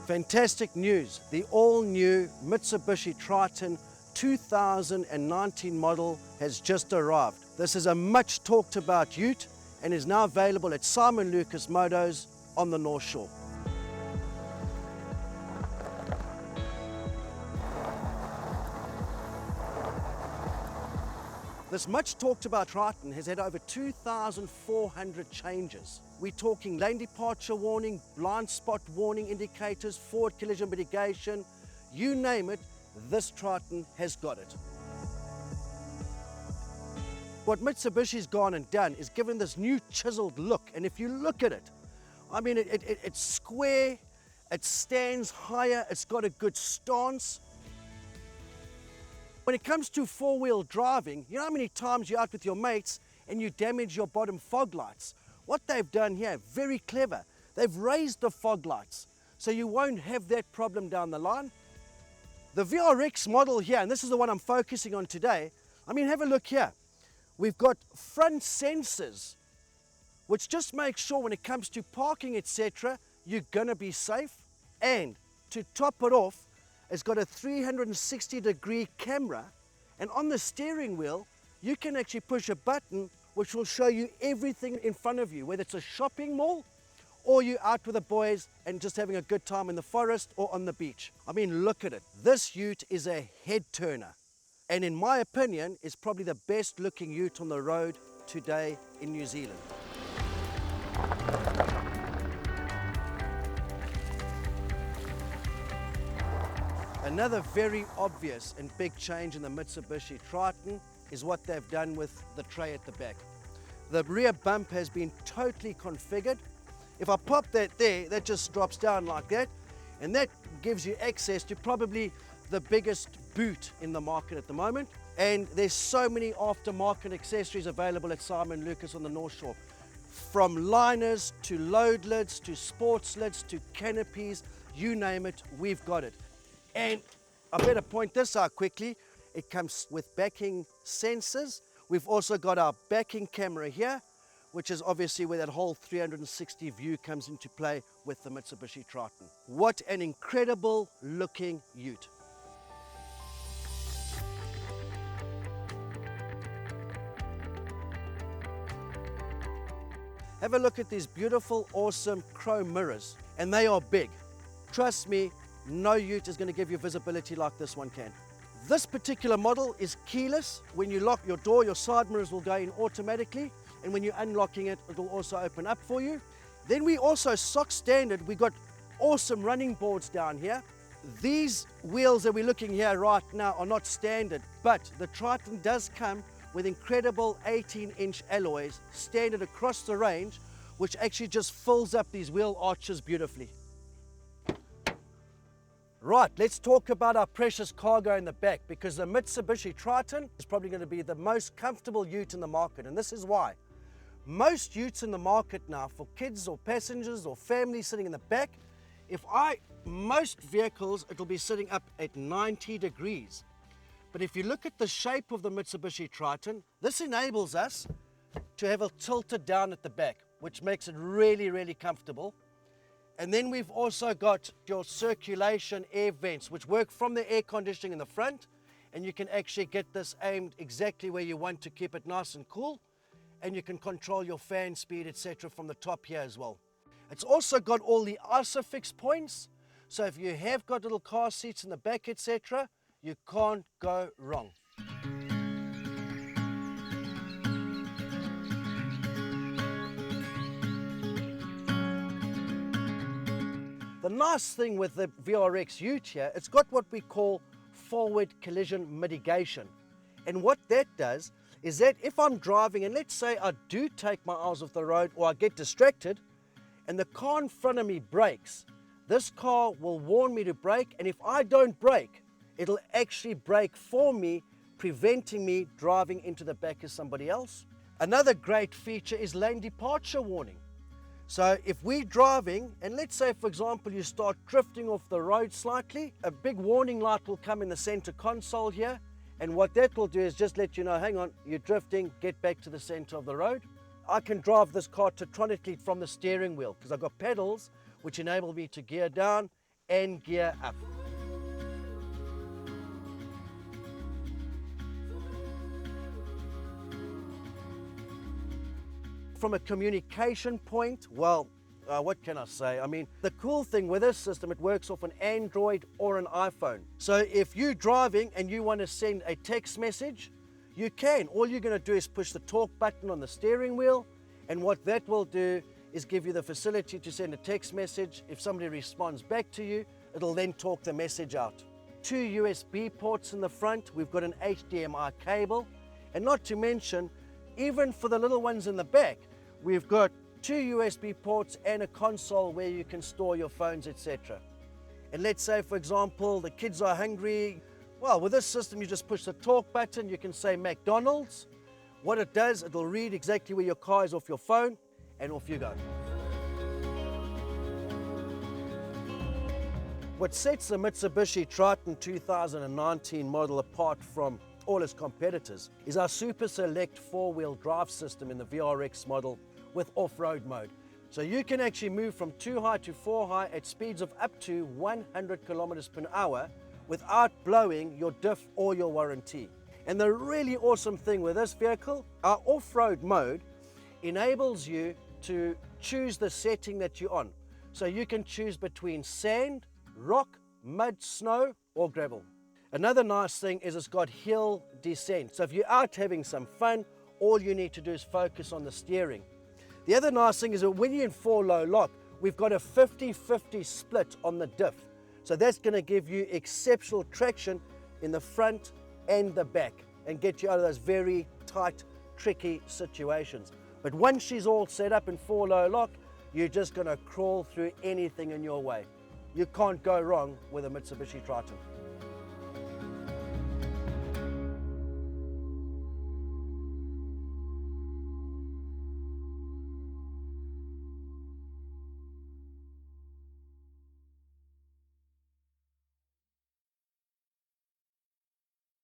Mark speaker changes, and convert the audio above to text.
Speaker 1: Fantastic news, the all-new Mitsubishi Triton 2019 model has just arrived. This is a much talked about ute and is now available at Simon Lucas Motos on the North Shore. This much talked about Triton has had over 2,400 changes. We're talking lane departure warning, blind spot warning indicators, forward collision mitigation, you name it, this Triton has got it. What Mitsubishi's gone and done is given this new chiseled look, and if you look at it, I mean it's square, it stands higher, it's got a good stance. When it comes to four-wheel driving, you know how many times you're out with your mates and you damage your bottom fog lights? What they've done here, very clever, they've raised the fog lights so you won't have that problem down the line. The VRX model here, and this is the one I'm focusing on today, I mean, have a look here. We've got front sensors, which just make sure when it comes to parking, etc., you're gonna be safe. And to top it off, it's got a 360-degree camera, and on the steering wheel, you can actually push a button which will show you everything in front of you, whether it's a shopping mall or you're out with the boys and just having a good time in the forest or on the beach. I mean, look at it. This ute is a head turner, and in my opinion, is probably the best looking ute on the road today in New Zealand. Another very obvious and big change in the Mitsubishi Triton is what they've done with the tray at the back. The rear bump has been totally configured. If I pop that there, that just drops down like that, and that gives you access to probably the biggest boot in the market at the moment. And there's so many aftermarket accessories available at Simon Lucas on the North Shore. From liners to load lids to sports lids to canopies, you name it, we've got it. And I better point this out quickly. It comes with backing sensors. We've also got our backing camera here, which is obviously where that whole 360 view comes into play with the Mitsubishi Triton. What an incredible looking ute. Have a look at these beautiful, awesome chrome mirrors, and they are big. Trust me, no ute is going to give you visibility like this one can. This particular model is keyless. When you lock your door, your side mirrors will go in automatically, and when you're unlocking it, it will also open up for you. Then we also, stock standard, we got awesome running boards down here. These wheels that we're looking here right now are not standard, but the Triton does come with incredible 18-inch alloys standard across the range, which actually just fills up these wheel arches beautifully. Right, let's talk about our precious cargo in the back, because the Mitsubishi Triton is probably going to be the most comfortable ute in the market, and this is why. Most utes in the market now, for kids or passengers or families sitting in the back, most vehicles, it'll be sitting up at 90 degrees. But if you look at the shape of the Mitsubishi Triton, this enables us to have it tilted down at the back, which makes it really, really comfortable. And then we've also got your circulation air vents, which work from the air conditioning in the front, and you can actually get this aimed exactly where you want to keep it nice and cool, and you can control your fan speed, etc. from the top here as well. It's also got all the ISOFIX points, so if you have got little car seats in the back, etc., you can't go wrong. The nice thing with the VRX ute here, it's got what we call forward collision mitigation. And what that does is that if I'm driving and let's say I do take my eyes off the road or I get distracted and the car in front of me brakes, this car will warn me to brake, and if I don't brake, it'll actually brake for me, preventing me driving into the back of somebody else. Another great feature is lane departure warning. So if we're driving, and let's say, for example, you start drifting off the road slightly, a big warning light will come in the center console here, and what that will do is just let you know, hang on, you're drifting, get back to the center of the road. I can drive this car tetronically from the steering wheel because I've got pedals which enable me to gear down and gear up. From a communication point, well, what can I say? I mean, the cool thing with this system, it works off an Android or an iPhone. So if you're driving and you want to send a text message, you can. All you're going to do is push the talk button on the steering wheel, and what that will do is give you the facility to send a text message. If somebody responds back to you, it'll then talk the message out. 2 USB ports in the front, we've got an HDMI cable, and not to mention, even for the little ones in the back, we've got 2 USB ports and a console where you can store your phones, etc. And let's say, for example, the kids are hungry. Well, with this system, you just push the talk button, you can say McDonald's. What it does, it'll read exactly where your car is off your phone, and off you go. What sets the Mitsubishi Triton 2019 model apart from all its competitors is our Super Select 4-wheel drive system in the VRX model with off-road mode. So you can actually move from 2 high to 4 high at speeds of up to 100 kilometers per hour without blowing your diff or your warranty. And the really awesome thing with this vehicle, our off-road mode enables you to choose the setting that you're on. So you can choose between sand, rock, mud, snow, or gravel. Another nice thing is it's got hill descent. So if you're out having some fun, all you need to do is focus on the steering. The other nice thing is that when you're in 4-low lock, we've got a 50-50 split on the diff. So that's going to give you exceptional traction in the front and the back and get you out of those very tight, tricky situations. But once she's all set up in 4-low lock, you're just going to crawl through anything in your way. You can't go wrong with a Mitsubishi Triton.